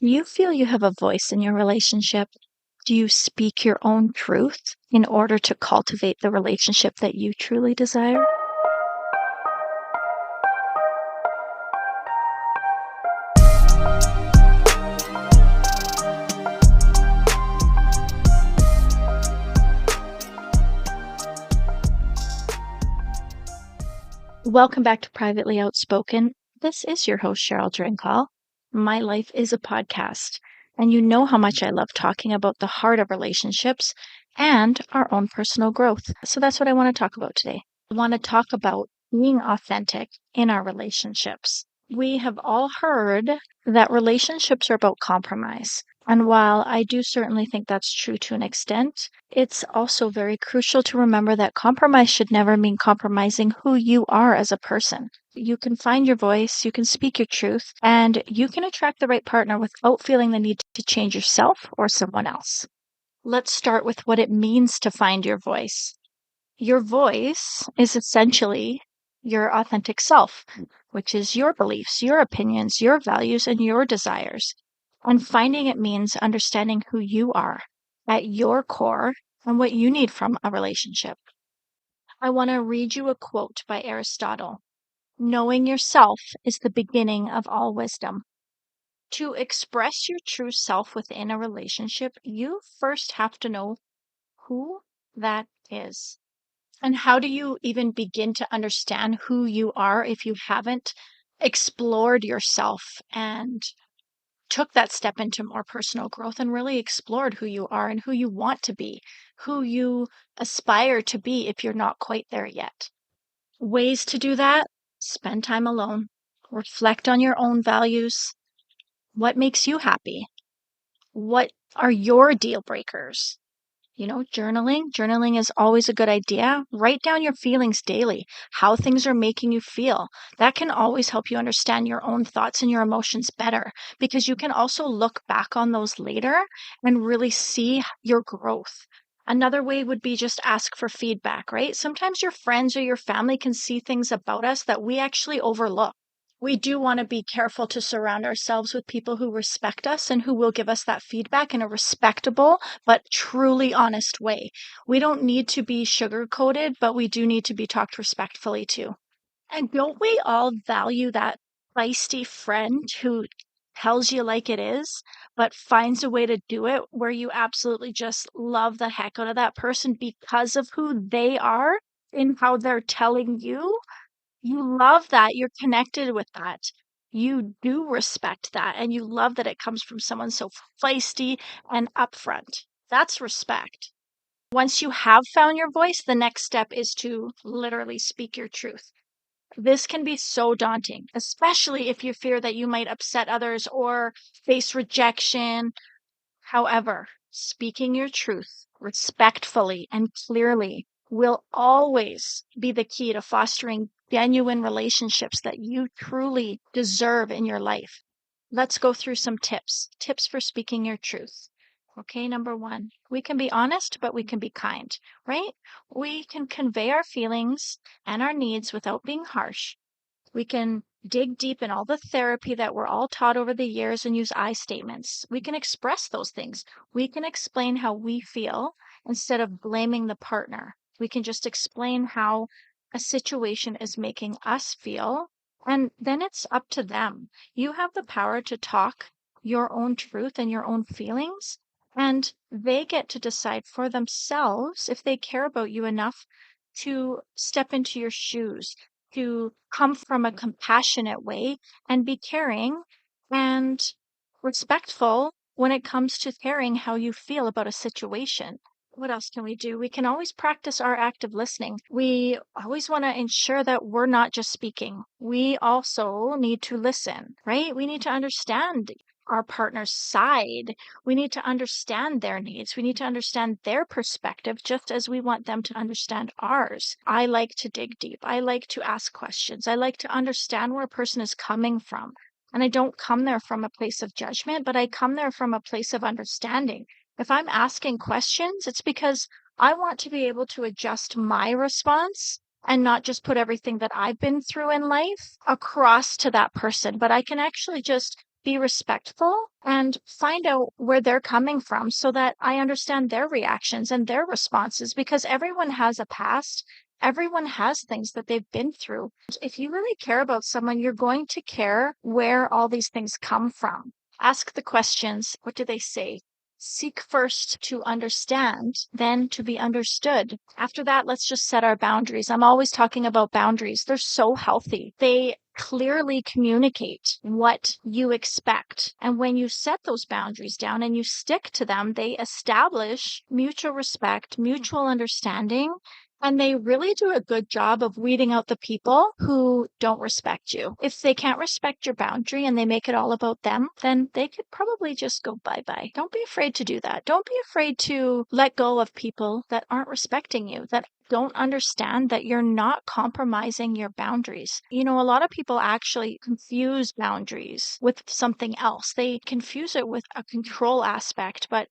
Do you feel you have a voice in your relationship? Do you speak your own truth in order to cultivate the relationship that you truly desire? Welcome back to Privately Outspoken. This is your host, Cheryl Drinkall. My life is a podcast, and you know how much I love talking about the heart of relationships and our own personal growth. So that's what I want to talk about today. I want to talk about being authentic in our relationships. We have all heard that relationships are about compromise. And while I do certainly think that's true to an extent, it's also very crucial to remember that compromise should never mean compromising who you are as a person. You can find your voice, you can speak your truth, and you can attract the right partner without feeling the need to change yourself or someone else. Let's start with what it means to find your voice. Your voice is essentially your authentic self, which is your beliefs, your opinions, your values, and your desires. And finding it means understanding who you are at your core and what you need from a relationship. I want to read you a quote by Aristotle. Knowing yourself is the beginning of all wisdom. To express your true self within a relationship, you first have to know who that is. And how do you even begin to understand who you are if you haven't explored yourself and took that step into more personal growth and really explored who you are and who you want to be, who you aspire to be if you're not quite there yet? Ways to do that: spend time alone, reflect on your own values. What makes you happy? What are your deal breakers? Journaling. Journaling is always a good idea. Write down your feelings daily, how things are making you feel. That can always help you understand your own thoughts and your emotions better, because you can also look back on those later and really see your growth. Another way would be just ask for feedback, right? Sometimes your friends or your family can see things about us that we actually overlook. We do want to be careful to surround ourselves with people who respect us and who will give us that feedback in a respectable but truly honest way. We don't need to be sugar-coated, but we do need to be talked respectfully too. And don't we all value that feisty friend who tells you like it is, but finds a way to do it where you absolutely just love the heck out of that person because of who they are and how they're telling you? You love that. You're connected with that. You do respect that. And you love that it comes from someone so feisty and upfront. That's respect. Once you have found your voice, the next step is to literally speak your truth. This can be so daunting, especially if you fear that you might upset others or face rejection. However, speaking your truth respectfully and clearly will always be the key to fostering genuine relationships that you truly deserve in your life. Let's go through some tips. Tips for speaking your truth. Okay, number one, we can be honest, but we can be kind, right? We can convey our feelings and our needs without being harsh. We can dig deep in all the therapy that we're all taught over the years and use I statements. We can express those things. We can explain how we feel instead of blaming the partner. We can just explain how a situation is making us feel, and then it's up to them. You have the power to talk your own truth and your own feelings, and they get to decide for themselves if they care about you enough to step into your shoes, to come from a compassionate way and be caring and respectful when it comes to caring how you feel about a situation. What else can we do? We can always practice our active listening. We always want to ensure that we're not just speaking. We also need to listen, right? We need to understand our partner's side. We need to understand their needs. We need to understand their perspective just as we want them to understand ours. I like to dig deep. I like to ask questions. I like to understand where a person is coming from. And I don't come there from a place of judgment, but I come there from a place of understanding. If I'm asking questions, it's because I want to be able to adjust my response and not just put everything that I've been through in life across to that person, but I can actually just be respectful, and find out where they're coming from so that I understand their reactions and their responses because everyone has a past. Everyone has things that they've been through. If you really care about someone, you're going to care where all these things come from. Ask the questions. What do they say? Seek first to understand, then to be understood. After that, let's just set our boundaries. I'm always talking about boundaries. They're so healthy. They clearly communicate what you expect. And when you set those boundaries down and you stick to them, they establish mutual respect, mutual understanding, and they really do a good job of weeding out the people who don't respect you. If they can't respect your boundary and they make it all about them, then they could probably just go bye-bye. Don't be afraid to do that. Don't be afraid to let go of people that aren't respecting you, that don't understand that you're not compromising your boundaries. You know, a lot of people actually confuse boundaries with something else. They confuse it with a control aspect, but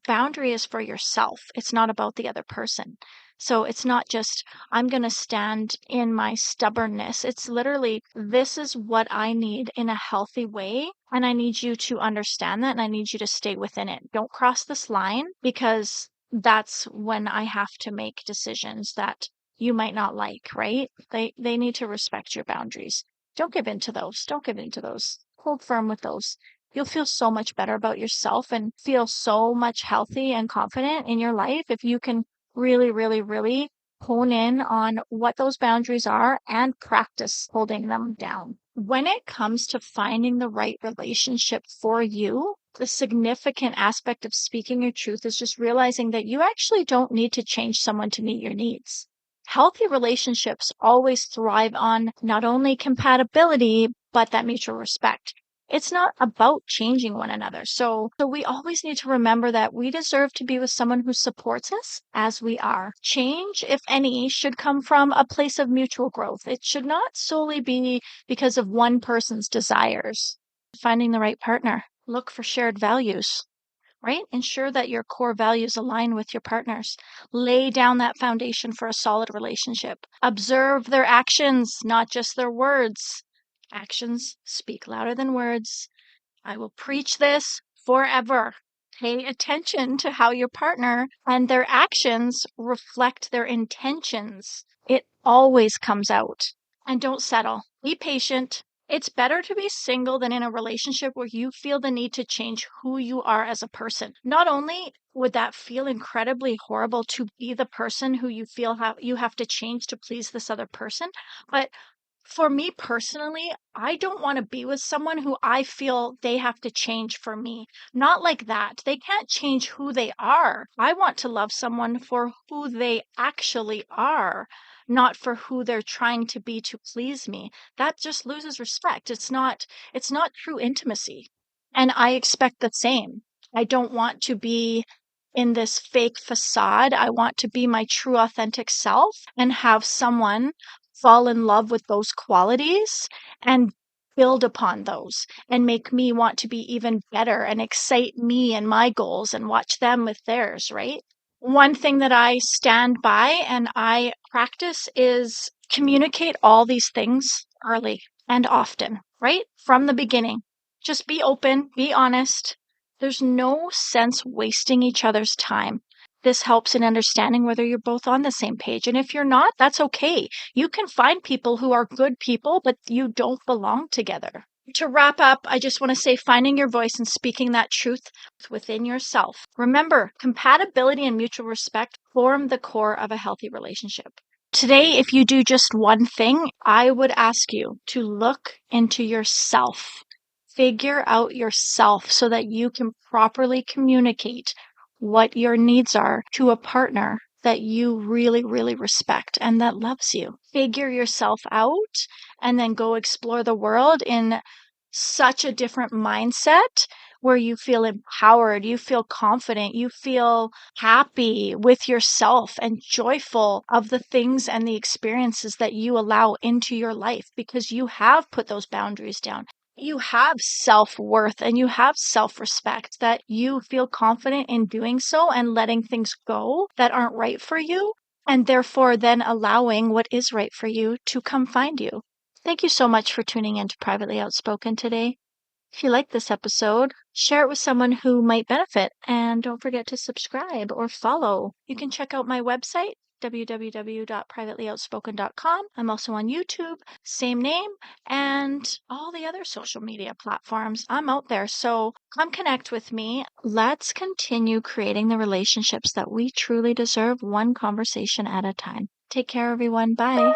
boundary is for yourself. It's not about the other person. So it's not just, I'm going to stand in my stubbornness. It's literally, this is what I need in a healthy way. And I need you to understand that. And I need you to stay within it. Don't cross this line because that's when I have to make decisions that you might not like, right? They need to respect your boundaries. Don't give in to those. Don't give in to those. Hold firm with those. You'll feel so much better about yourself and feel so much healthy and confident in your life if you can really, really, really hone in on what those boundaries are and practice holding them down. When it comes to finding the right relationship for you, the significant aspect of speaking your truth is just realizing that you actually don't need to change someone to meet your needs. Healthy relationships always thrive on not only compatibility, but that mutual respect. It's not about changing one another. So we always need to remember that we deserve to be with someone who supports us as we are. Change, if any, should come from a place of mutual growth. It should not solely be because of one person's desires. Finding the right partner. Look for shared values, right? Ensure that your core values align with your partner's. Lay down that foundation for a solid relationship. Observe their actions, not just their words. Actions speak louder than words. I will preach this forever. Pay attention to how your partner and their actions reflect their intentions. It always comes out. And don't settle. Be patient. It's better to be single than in a relationship where you feel the need to change who you are as a person. Not only would that feel incredibly horrible to be the person who you feel you have to change to please this other person, but for me personally, I don't want to be with someone who I feel they have to change for me. Not like that. They can't change who they are. I want to love someone for who they actually are, not for who they're trying to be to please me. That just loses respect. It's not true intimacy. And I expect the same. I don't want to be in this fake facade. I want to be my true authentic self and have someone fall in love with those qualities and build upon those and make me want to be even better and excite me and my goals and watch them with theirs, right? One thing that I stand by and I practice is communicate all these things early and often, right? From the beginning. Just be open, be honest. There's no sense wasting each other's time. This helps in understanding whether you're both on the same page. And if you're not, that's okay. You can find people who are good people, but you don't belong together. To wrap up, I just want to say finding your voice and speaking that truth within yourself. Remember, compatibility and mutual respect form the core of a healthy relationship. Today, if you do just one thing, I would ask you to look into yourself. Figure out yourself so that you can properly communicate what your needs are to a partner that you really, really respect and that loves you. Figure yourself out and then go explore the world in such a different mindset where you feel empowered, you feel confident, you feel happy with yourself and joyful of the things and the experiences that you allow into your life because you have put those boundaries down. You have self-worth and you have self-respect that you feel confident in doing so and letting things go that aren't right for you, and therefore then allowing what is right for you to come find you. Thank you so much for tuning in to Privately Outspoken today. If you like this episode, share it with someone who might benefit, and don't forget to subscribe or follow. You can check out my website, www.privatelyooutspoken.com. I'm also on YouTube, same name, and all the other social media platforms. I'm out there, so come connect with me. Let's continue creating the relationships that we truly deserve, one conversation at a time. Take care, everyone. Bye.